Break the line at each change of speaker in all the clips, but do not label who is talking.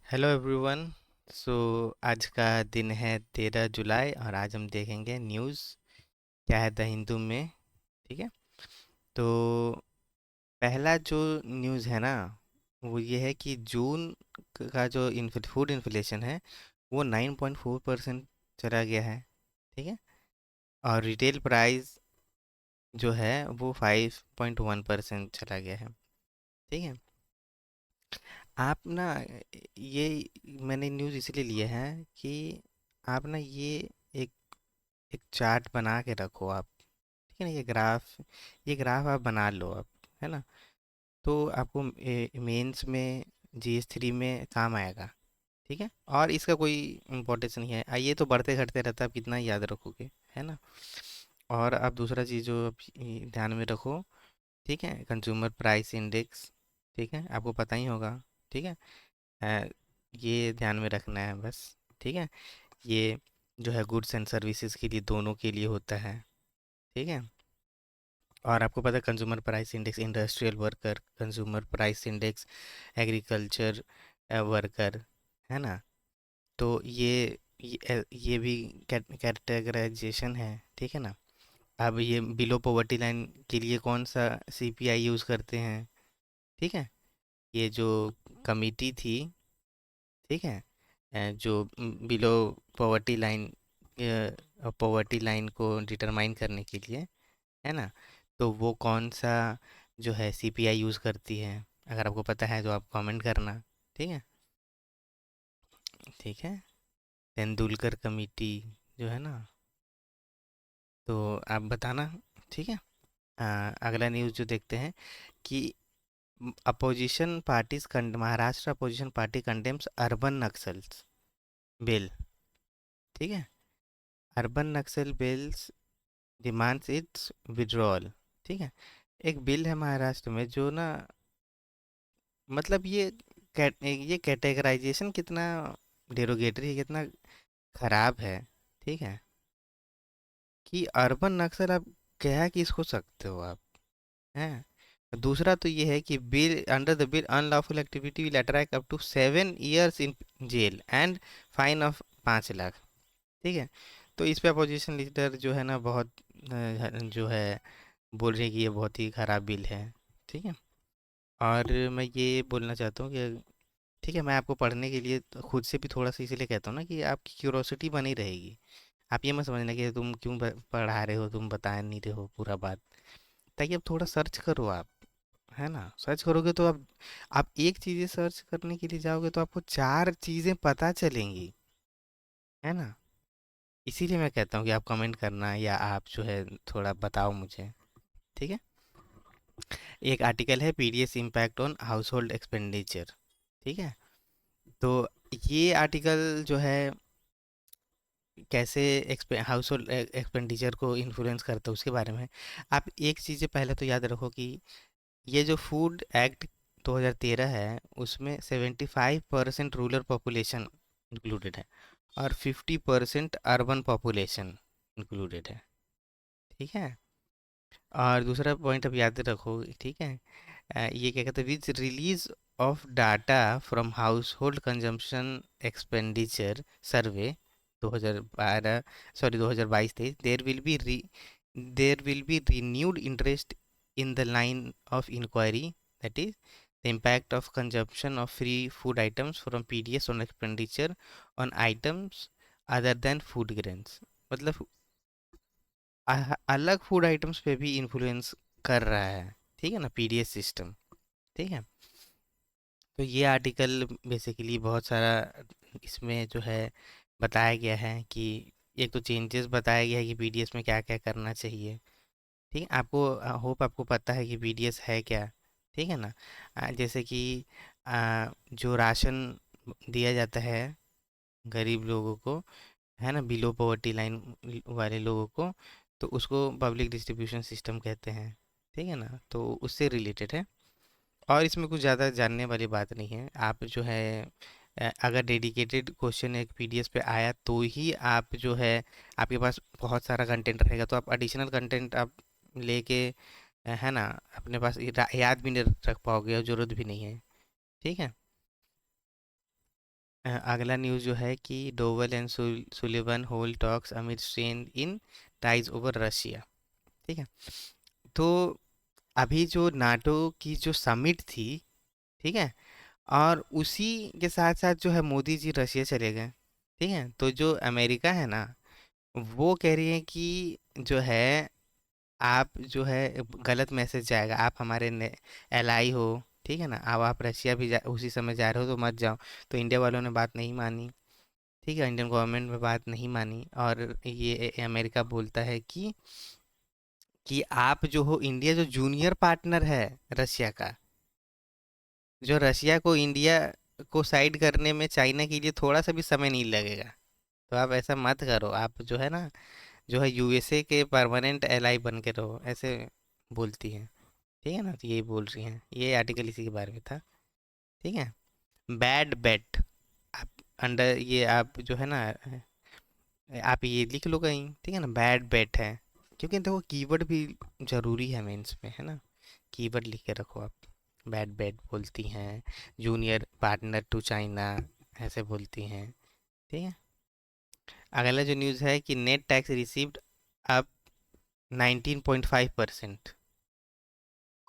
Hello everyone. सो आज का दिन है 13 जुलाई और आज हम देखेंगे न्यूज़ क्या है द हिंदू में। ठीक है। तो पहला जो न्यूज़ है ना, वो ये है कि जून का जो फूड इन्फ्लेशन है वो 9.4% चला गया है। ठीक है। और रिटेल प्राइस जो है वो 5.1% चला गया है। ठीक है। आप ना ये मैंने न्यूज़ इसलिए लिए हैं कि आप ना ये एक एक चार्ट बना के रखो आप। ठीक है ना, ये ग्राफ आप बना लो आप, है ना। तो आपको मेंस में GS3 में काम आएगा। ठीक है। और इसका कोई इम्पोर्टेंस नहीं है, ये तो बढ़ते घटते रहता है, आप कितना याद रखोगे, है ना। और आप दूसरा चीज़ जो आप ध्यान में रखो, ठीक है, कंज्यूमर प्राइस इंडेक्स। ठीक है, आपको पता ही होगा। ठीक है। अ, ये ध्यान में रखना है बस। ठीक है। ये जो है गुड्स एंड सर्विसेज के लिए, दोनों के लिए होता है। ठीक है। और आपको पता है consumer price index industrial worker, consumer price index agriculture worker, है ना। तो ये भी कैटेगराइजेशन है। ठीक है ना। अब ये बिलो पॉवर्टी लाइन के लिए कौन सा CPI यूज़ करते हैं। ठीक है। ये जो कमिटी थी, ठीक है, जो बिलो पॉवर्टी लाइन को डिटरमाइन करने के लिए, है ना, तो वो कौन सा जो है CPI यूज़ करती है। अगर आपको पता है तो आप कमेंट करना। ठीक है। ठीक है। तेंदुलकर कमेटी जो है ना, तो आप बताना। ठीक है। अगला न्यूज़ जो देखते हैं कि opposition parties Maharashtra opposition party condemns urban Naxals bill. ठीक है। Urban Naxal bills demands it's withdrawal. ठीक है। एक बिल है महाराष्ट्र में जो ना, मतलब ये कैटेगराइजेशन कितना डेरोगेटरी है, कितना खराब है। ठीक है। कि अर्बन नक्सल आप कह किसको सकते हो आप, हैं। दूसरा तो ये है कि bill under the bill unlawful activity will attract up to 7 years in jail and fine of 5 lakh. ठीक है। तो इस पे अपोजिशन लीडर जो है ना, बहुत जो है बोल रहे हैं कि ये बहुत ही खराब बिल है। ठीक है। और मैं ये बोलना चाहता हूँ कि ठीक है, मैं आपको पढ़ने के लिए तो खुद से भी थोड़ा सा इसीलिए कहता हूँ ना कि आपकी क्यूरोसिटी बनी रहेगी। आप ये मत समझना कि तुम क्यों पढ़ा रहे हो, तुम बता नहीं रहे हो पूरा बात, ताकि आप थोड़ा सर्च करो आप, है ना। सर्च करोगे तो आप एक चीज़ें सर्च करने के लिए जाओगे तो आपको 4 चीज़ें पता चलेंगी, है ना। इसीलिए मैं कहता हूँ कि आप कमेंट करना या आप जो है थोड़ा बताओ मुझे। ठीक है। एक आर्टिकल है PDS impact on house hold expenditure. ठीक है। तो ये आर्टिकल जो है कैसे हाउस होल्ड एक्सपेंडिचर को इन्फ्लुएंस करता है उसके बारे में। आप एक चीज़ पहले तो याद रखो कि ये जो फूड एक्ट 2013 है उसमें 75% रूरल पॉपुलेशन इंक्लूडेड है और 50% अर्बन पॉपुलेशन इंक्लूडेड है। ठीक है। और दूसरा पॉइंट अब याद रखो, ठीक है। ये क्या कहते हैं, which release of data from household consumption expenditure survey 2012, sorry 2022-23, there will be renewed interest in the line of inquiry, that is the impact of consumption of free food items from PDS on expenditure on items other than food grains। मतलब अलग food items पे भी influence कर रहा है। ठीक है ना, PDS सिस्टम। ठीक है। तो ये आर्टिकल बेसिकली बहुत सारा इसमें जो है बताया गया है कि एक तो चेंजेस बताया गया है कि PDS में क्या क्या करना चाहिए। ठीक है। आपको होप आपको पता है कि PDS है क्या। ठीक है ना। जैसे कि जो राशन दिया जाता है गरीब लोगों को, है ना, बिलो पॉवर्टी लाइन वाले लोगों को, तो उसको पब्लिक डिस्ट्रीब्यूशन सिस्टम कहते हैं। ठीक है ना, तो उससे रिलेटेड है। और इसमें कुछ ज़्यादा जानने वाली बात नहीं है। आप जो है अगर डेडिकेटेड क्वेश्चन एक PDS पे आया तो ही आप जो है, आपके पास बहुत सारा कंटेंट रहेगा तो आप एडिशनल कंटेंट आप लेके, है ना, अपने पास याद भी नहीं रख पाओगे और ज़रूरत भी नहीं है। ठीक है। अगला न्यूज़ जो है कि Doval and Sullivan hold talks amid strain in ties over Russia. ठीक है। तो अभी जो नाटो की जो समिट थी, ठीक है, और उसी के साथ साथ जो है मोदी जी रशिया चले गए। ठीक है, तो जो अमेरिका है ना, वो कह रही है कि जो है आप जो है गलत मैसेज जाएगा, आप हमारे एलाई हो। ठीक है ना, अब आप रशिया भी उसी समय जा रहे हो तो मत जाओ। तो इंडिया वालों ने बात नहीं मानी। ठीक है, इंडियन गवर्नमेंट में बात नहीं मानी, और ये अमेरिका बोलता है कि आप जो हो, इंडिया जो जूनियर पार्टनर है रशिया का, जो रशिया को इंडिया को साइड करने में चाइना के लिए थोड़ा सा भी समय नहीं लगेगा। तो आप ऐसा मत करो, आप जो है ना, जो है यूएसए के परमानेंट एलाई बन के रहो, ऐसे बोलती हैं। ठीक है ना, तो यही बोल रही हैं, ये आर्टिकल इसी के बारे में था। ठीक है। बैड बेट, आप अंडर ये आप जो है ना, आप ये लिख लो कहीं। ठीक है ना, बैड बेट है, क्योंकि देखो कीवर्ड भी ज़रूरी है मेंस में, है ना। कीवर्ड लिख के रखो आप। बैड बेट बोलती हैं, जूनियर पार्टनर टू चाइना, ऐसे बोलती हैं। ठीक है। अगला जो न्यूज़ है कि net tax received up 19.5%,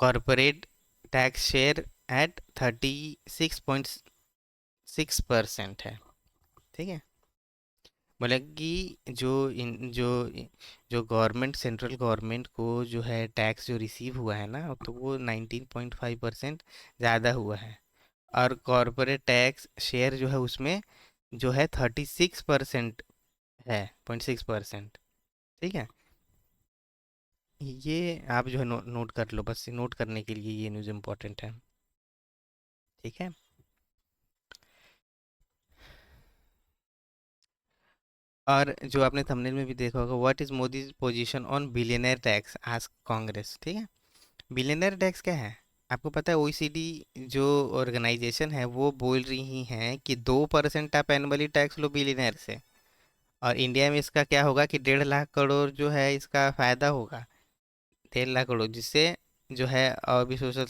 corporate tax share eight 36.6% है। ठीक है। बोला कि जो गवर्नमेंट, सेंट्रल गवर्नमेंट को जो है टैक्स जो रिसीव हुआ है ना, तो वो 19.5% ज़्यादा हुआ है। और कॉरपोरेट टैक्स शेयर जो है उसमें जो है 36% है, 0.6%। ठीक है। ये आप जो है नोट कर लो, बस नोट करने के लिए ये न्यूज़ इम्पोर्टेंट है। ठीक है। और जो आपने थंबनेल में भी देखा होगा, what is Modi position on billionaire tax, ask Congress. ठीक है। बिलियनर टैक्स क्या है? आपको पता है ओईसीडी जो ऑर्गेनाइजेशन है वो बोल रही हैं कि 2% आप एनुअली टैक्स लो बिलियनर से, और इंडिया में इसका क्या होगा कि 1.5 लाख करोड़ जो है इसका फ़ायदा होगा। 1.5 लाख करोड़, जिससे जो है और भी सोशल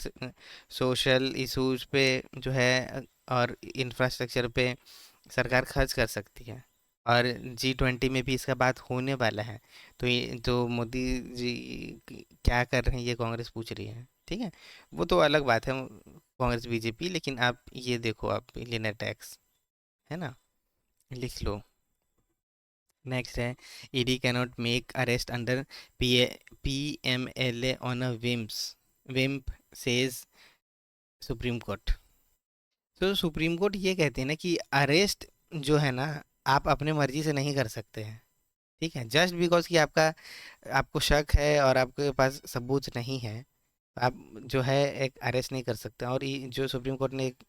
सोशल इशूज़ पे जो है और इंफ्रास्ट्रक्चर पे सरकार खर्च कर सकती है। और G20 में भी इसका बात होने वाला है। तो ये तो मोदी जी क्या कर रहे हैं ये कांग्रेस पूछ रही है। ठीक है, वो तो अलग बात है, कांग्रेस बीजेपी, लेकिन आप ये देखो, आप बिलियनर टैक्स, है ना, लिख लो। नेक्स्ट है, ED cannot make arrest under P PMLA on a whim says supreme court. तो सुप्रीम कोर्ट ये कहते हैं ना कि अरेस्ट जो है ना, आप अपने मर्जी से नहीं कर सकते हैं। ठीक है, जस्ट बिकॉज कि आपको शक है और आपके पास सबूत नहीं है, आप जो है एक अरेस्ट नहीं कर सकते। और ये जो सुप्रीम कोर्ट ने एक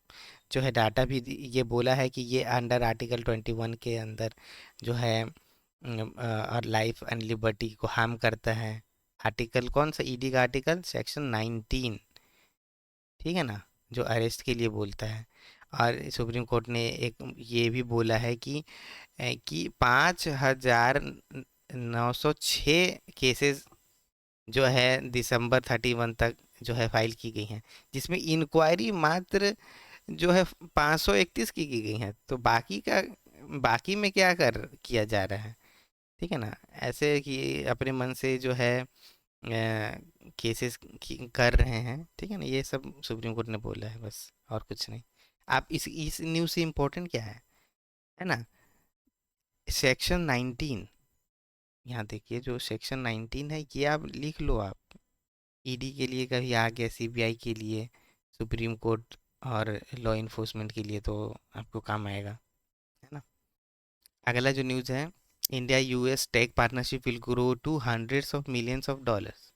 जो है डाटा भी ये बोला है कि ये अंडर आर्टिकल 21 के अंदर जो है और लाइफ एंड लिबर्टी को हार्म करता है। आर्टिकल कौन सा? ईडी का आर्टिकल सेक्शन 19। ठीक है ना, जो अरेस्ट के लिए बोलता है। और सुप्रीम कोर्ट ने एक ये भी बोला है कि 5,906 केसेस जो है दिसंबर 31 तक जो है फाइल की गई हैं, जिसमें इंक्वायरी मात्र जो है 531 की गई हैं। तो बाकी में क्या कर किया जा रहा है? ठीक है ना, ऐसे कि अपने मन से जो है केसेस कर रहे हैं। ठीक है ना, ये सब सुप्रीम कोर्ट ने बोला है, बस और कुछ नहीं। आप इस न्यूज़ से इम्पोर्टेंट क्या है ना, सेक्शन 19, यहाँ देखिए जो सेक्शन 19 है ये आप लिख लो। आप ईडी के लिए कभी आ गया, सीबीआई के लिए, सुप्रीम कोर्ट और लॉ इन्फोर्समेंट के लिए तो आपको काम आएगा, है ना। अगला जो न्यूज़ है, India US tech partnership will grow to hundreds of millions of dollars.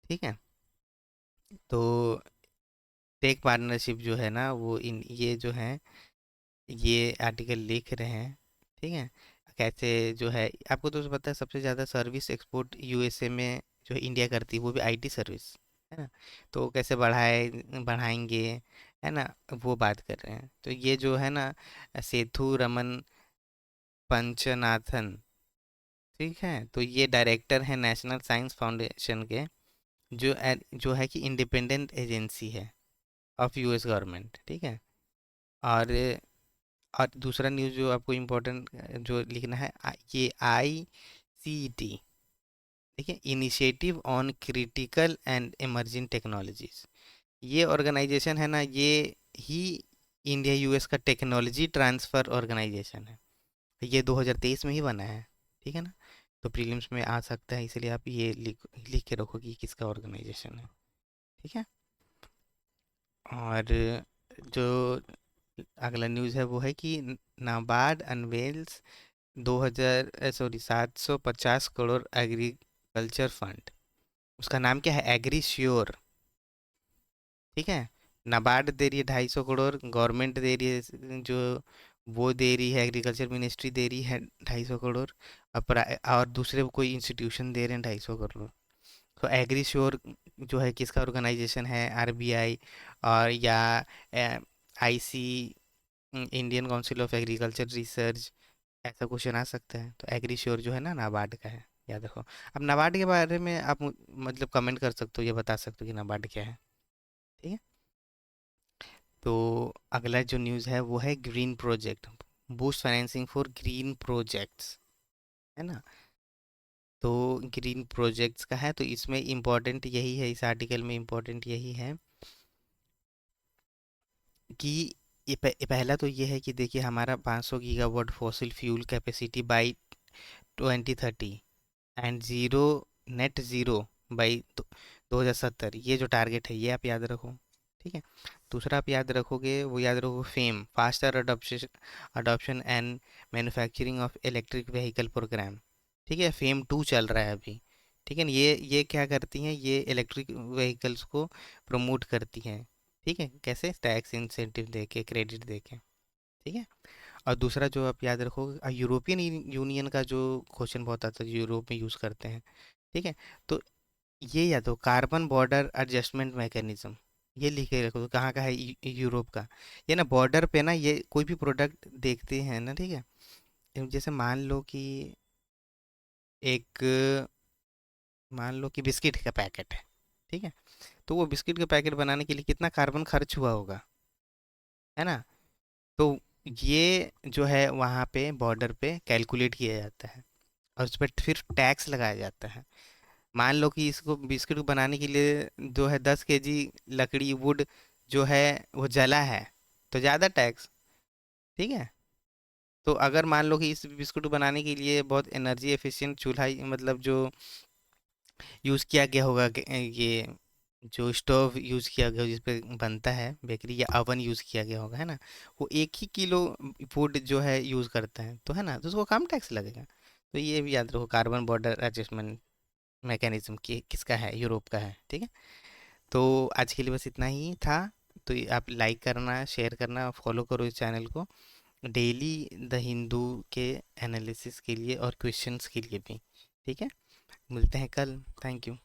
ठीक है। तो टेक पार्टनरशिप जो है ना, वो इन ये जो है ये आर्टिकल लिख रहे हैं। ठीक है। कैसे जो है, आपको तो पता है सबसे ज़्यादा सर्विस एक्सपोर्ट यूएसए में जो है इंडिया करती है, वो भी आईटी सर्विस, है ना। तो कैसे बढ़ाएंगे, है ना, वो बात कर रहे हैं। तो ये जो है ना, सेथु रमन पंचनाथन, ठीक है, तो ये डायरेक्टर हैं नेशनल साइंस फाउंडेशन के, जो है कि इंडिपेंडेंट एजेंसी है ऑफ यूएस गवर्नमेंट। ठीक है। और और दूसरा न्यूज़ जो आपको इम्पोर्टेंट जो लिखना है, ये ICT, ठीक है, initiative on critical and emerging technologies. ये ऑर्गेनाइजेशन है ना, ये ही इंडिया यूएस का टेक्नोलॉजी ट्रांसफ़र ऑर्गेनाइजेशन है। ये 2023 में ही बना है, ठीक है ना। तो प्रीलिम्स में आ सकता है, इसलिए आप ये लिख लिख के रखो कि किसका ऑर्गेनाइजेशन है, ठीक है। और जो अगला न्यूज़ है वो है कि NABARD unveils 750 crore agriculture fund. उसका नाम क्या है? एग्री श्योर, ठीक है। नाबार्ड दे रही है 250 करोड़, गवर्नमेंट दे रही है जो वो दे रही है, एग्रीकल्चर मिनिस्ट्री दे रही है 250 करोड़, और दूसरे कोई इंस्टीट्यूशन दे रहे हैं 250 करोड़। तो एग्री श्योर जो है किसका ऑर्गेनाइजेशन है? RBI और या IC, Indian council of agriculture research, ऐसा क्वेश्चन आ सकता है। तो एग्री श्योर जो है ना, नाबार्ड का है, याद रखो। अब नाबार्ड के बारे में आप मतलब कमेंट कर सकते हो, ये बता सकते हो कि नाबार्ड क्या है, ठीक है। तो अगला जो न्यूज़ है वो है green project, boost financing for green projects, है ना। तो ग्रीन प्रोजेक्ट्स का है, तो इसमें इम्पोर्टेंट यही है, इस आर्टिकल में इम्पोर्टेंट यही है कि पहला तो ये है कि देखिए हमारा 500 gigawatt fossil fuel capacity by 2030 and zero, net zero by 2070, ये जो टारगेट है ये आप याद रखो, ठीक है। दूसरा आप याद रखोगे, वो याद रखो fame, faster adoption adoption and manufacturing of electric vehicle programme, ठीक है। फेम 2 चल रहा है अभी, ठीक है। ये क्या करती हैं? ये इलेक्ट्रिक व्हीकल्स को प्रमोट करती हैं, ठीक है। कैसे? टैक्स इंसेंटिव दे के, क्रेडिट दे के, ठीक है। और दूसरा जो आप याद रखोगे, यूरोपियन यूनियन का जो क्वेश्चन बहुत आता है, यूरोप में यूज़ करते हैं, ठीक है। तो ये याद हो, कार्बन बॉर्डर एडजस्टमेंट मैकेनिज्म, ये लिख के रखो। तो कहाँ का है? यूरोप का। ये ना बॉर्डर पे ना, ये कोई भी प्रोडक्ट देखते हैं ना, ठीक है। जैसे एक मान लो कि बिस्किट का पैकेट है, ठीक है। तो वो बिस्किट का पैकेट बनाने के लिए कितना कार्बन खर्च हुआ होगा, है ना। तो ये जो है वहाँ पे बॉर्डर पे कैलकुलेट किया जाता है, और उस पर फिर टैक्स लगाया जाता है। मान लो कि इसको बिस्किट को बनाने के लिए जो है 10 kg लकड़ी, वुड जो है वो जला है, तो ज़्यादा टैक्स, ठीक है। तो अगर मान लो कि इस बिस्कुट को बनाने के लिए बहुत एनर्जी एफिशिएंट चूल्हा मतलब जो यूज़ किया गया होगा, ये जो स्टोव यूज़ किया गया जिस पे बनता है बेकरी, या अवन यूज़ किया गया होगा, है ना, वो 1 ही किलो फूड जो है यूज़ करता है, तो है ना, तो उसको कम टैक्स लगेगा। तो ये भी याद रखो, कार्बन बॉर्डर एडजस्टमेंट मैकेनिज्म की किसका है? यूरोप का है, ठीक है। तो आज के लिए बस इतना ही था। तो आप लाइक करना, शेयर करना, फॉलो करो इस चैनल को डेली, द हिंदू के एनालिसिस के लिए और क्वेश्चंस के लिए भी, ठीक है। मिलते हैं कल। Thank you.